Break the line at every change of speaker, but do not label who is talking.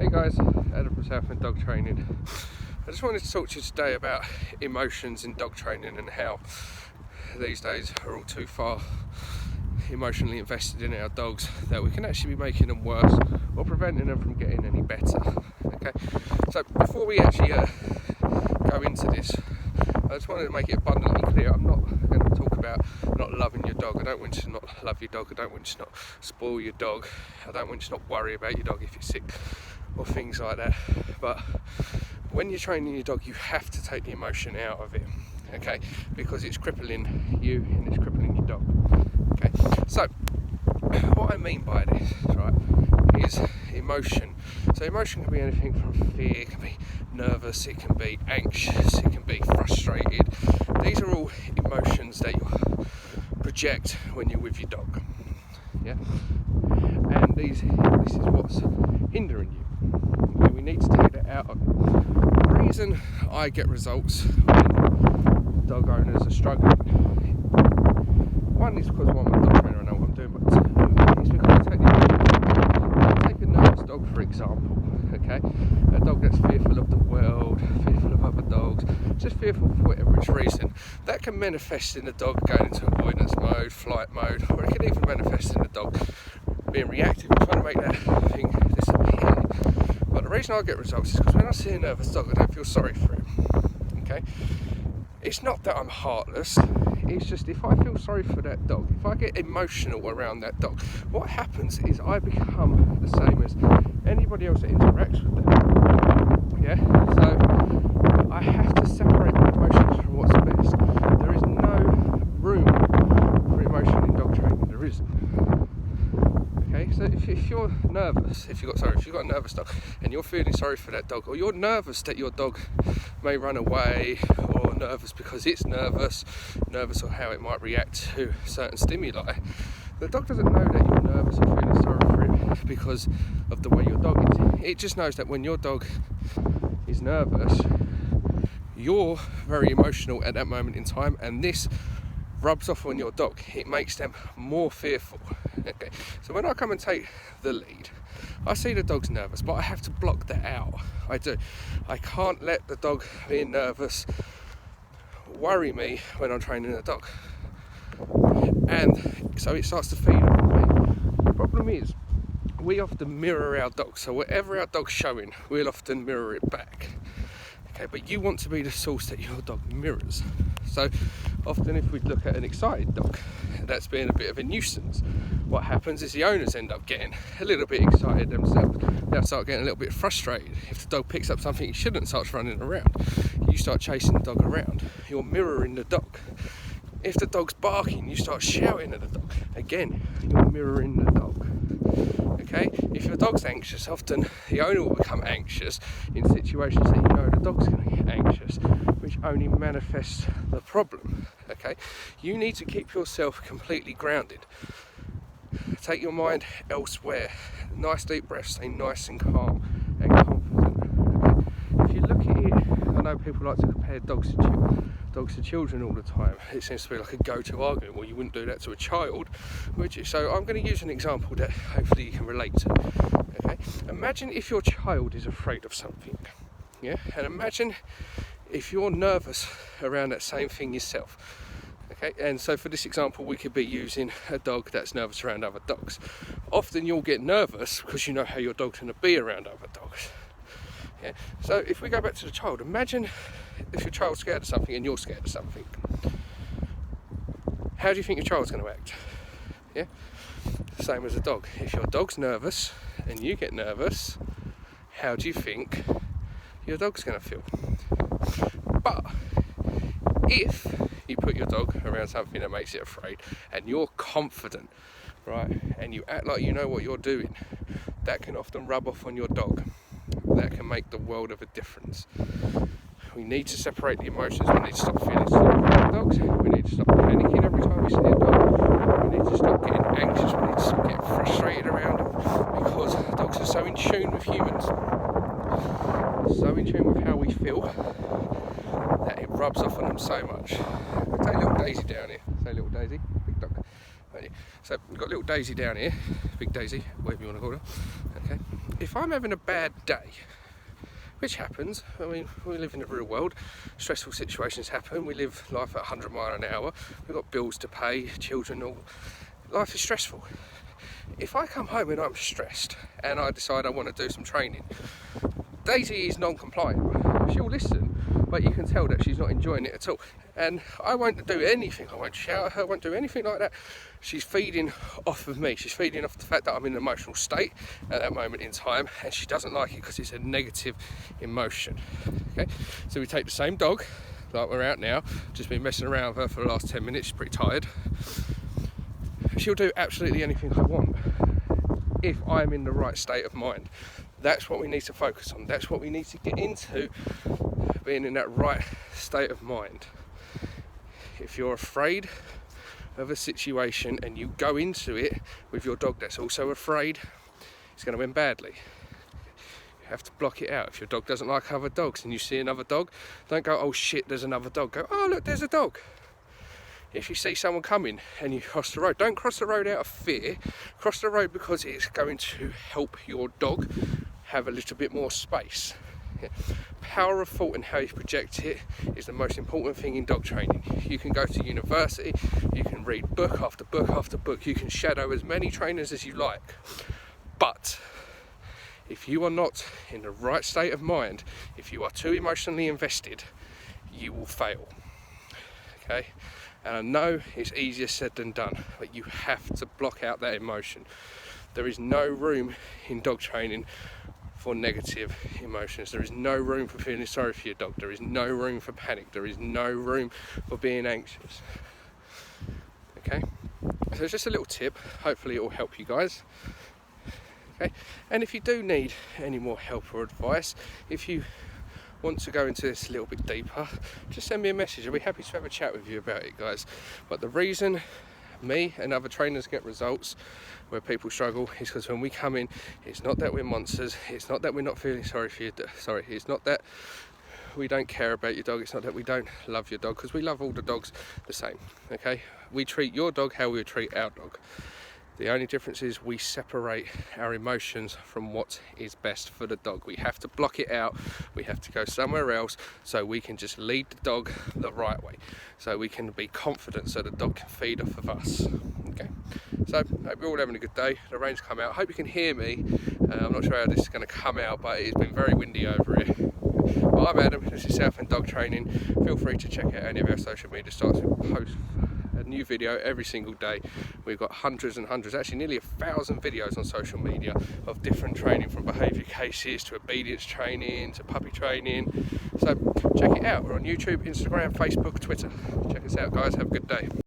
Hey guys, Adam from Southend Dog Training. I just wanted to talk to you today about emotions in dog training and how these days are all too far emotionally invested in our dogs that we can actually be making them worse or preventing them from getting any better. Okay, so before we actually go into this, I just wanted to make it abundantly clear I'm not going to talk about not loving your dog. I don't want you to not love your dog. I don't want you to not spoil your dog. I don't want you to not worry about your dog if you're sick or things like that. But when you're training your dog, you have to take the emotion out of it, okay? Because it's crippling you and it's crippling your dog, okay? So what I mean by this, right, is emotion. So emotion can be anything from fear, it can be nervous, it can be anxious, it can be frustrated. These are all emotions that you project when you're with your dog, yeah? And this is what's hindering you. Okay, we need to take that out of it. The reason I get results when dog owners are struggling, one is because I'm a dog trainer, I know what I'm doing, but two is because I take a nervous dog, for example, okay? A dog that's fearful of the world, fearful of other dogs, just fearful for whatever reason. That can manifest in the dog going into avoidance mode, flight mode, or it can even manifest in the dog being reactive and trying to make that thing disappear. But the reason I get results is because when I see a nervous dog, I don't feel sorry for him, okay? It's not that I'm heartless, it's just if I feel sorry for that dog, if I get emotional around that dog, what happens is I become the same as anybody else that interacts with them, yeah? So I have to separate my emotions from what's best. There is no room for emotion in dog training, there isn't. Okay, so if you're nervous, if you've got a nervous dog and you're feeling sorry for that dog, or you're nervous that your dog may run away, or nervous because it's nervous or how it might react to certain stimuli, the dog doesn't know that you're nervous or feeling sorry for it because of the way your dog is. It just knows that when your dog is nervous, you're very emotional at that moment in time, and this rubs off on your dog. It makes them more fearful. Okay, so when I come and take the lead, I see the dog's nervous, but I have to block that out. I do. I can't let the dog being nervous worry me when I'm training the dog, and so it starts to feed on me. The problem is we often mirror our dogs, so whatever our dog's showing, we'll often mirror it back. Okay, but you want to be the source that your dog mirrors. So often if we look at an excited dog that's being a bit of a nuisance, what happens is the owners end up getting a little bit excited themselves. They'll start getting a little bit frustrated. If the dog picks up something he shouldn't, starts running around, you start chasing the dog around. You're mirroring the dog. If the dog's barking, you start shouting at the dog. Again, you're mirroring the dog. Okay? If your dog's anxious, often the owner will become anxious in situations that you know the dog's going to get anxious, which only manifests the problem. Okay? You need to keep yourself completely grounded. Take your mind elsewhere. Nice deep breaths, stay nice and calm and confident. Okay? If you look at it, I know people like to compare dogs to children all the time. It seems to be like a go-to argument. Well, you wouldn't do that to a child, would you? So I'm going to use an example that hopefully you can relate to. Okay, imagine if your child is afraid of something, yeah, and imagine if you're nervous around that same thing yourself. Okay, and so for this example, we could be using a dog that's nervous around other dogs. Often you'll get nervous because you know how your dog's going to be around other dogs. Yeah. So if we go back to the child, imagine if your child's scared of something and you're scared of something. How do you think your child's going to act? Yeah, same as a dog. If your dog's nervous and you get nervous, how do you think your dog's going to feel? But if you put your dog around something that makes it afraid and you're confident, right, and you act like you know what you're doing, that can often rub off on your dog. That can make the world of a difference. We need to separate the emotions. We need to stop feeling sorry for our dogs. We need to stop panicking every time we see a dog. We need to stop getting anxious. We need to stop getting frustrated around them, because dogs are so in tune with humans, so in tune with how we feel, that it rubs off on them so much. Take little Daisy down here. Say little Daisy, big dog. So we've got little Daisy down here, big Daisy, whatever you want to call her. Okay. if I'm having a bad day, which happens, I mean, we live in the real world, stressful situations happen, we live life at 100 miles an hour, we've got bills to pay, children, all. Life is stressful. If I come home and I'm stressed and I decide I want to do some training, Daisy is non-compliant. She'll listen, but you can tell that she's not enjoying it at all. And I won't do anything, I won't shout at her, I won't do anything like that. She's feeding off of me, she's feeding off the fact that I'm in an emotional state at that moment in time, and she doesn't like it because it's a negative emotion. Okay, so we take the same dog, like we're out now, just been messing around with her for the last 10 minutes, she's pretty tired. She'll do absolutely anything I want if I'm in the right state of mind. That's what we need to focus on, that's what we need to get into, being in that right state of mind. If you're afraid of a situation and you go into it with your dog that's also afraid, it's going to end badly. You have to block it out. If your dog doesn't like other dogs and you see another dog, don't go, oh shit, there's another dog. Go, oh look, there's a dog. If you see someone coming and you cross the road, don't cross the road out of fear. Cross the road because it's going to help your dog have a little bit more space. Yeah. Power of thought and how you project it is the most important thing in dog training. You can go to university, you can read book after book after book, you can shadow as many trainers as you like, but if you are not in the right state of mind, if you are too emotionally invested, you will fail. Okay, and I know it's easier said than done, but you have to block out that emotion. There is no room in dog training for negative emotions. There is no room for feeling sorry for your dog. There is no room for panic. There is no room for being anxious. Okay, so it's just a little tip. Hopefully it will help you guys. Okay, and if you do need any more help or advice, if you want to go into this a little bit deeper, just send me a message. I'll be happy to have a chat with you about it, guys. But the reason me and other trainers get results where people struggle is because when we come in, it's not that we're monsters, it's not that we're not feeling sorry for you, it's not that we don't care about your dog, it's not that we don't love your dog, because we love all the dogs the same. Okay, we treat your dog how we would treat our dog. The only difference is we separate our emotions from what is best for the dog. We have to block it out, we have to go somewhere else so we can just lead the dog the right way, so we can be confident so the dog can feed off of us. Okay, so I hope you're all having a good day. The rain's come out, I hope you can hear me. I'm not sure how this is going to come out, but it's been very windy over here. Well, I'm Adam, this is Southend Dog Training. Feel free to check out any of our social media sites. We post a new video every single day. We've got hundreds and hundreds, actually nearly 1,000 videos on social media of different training, from behaviour cases to obedience training to puppy training. So check it out. We're on YouTube, Instagram, Facebook, Twitter. Check us out, guys. Have a good day.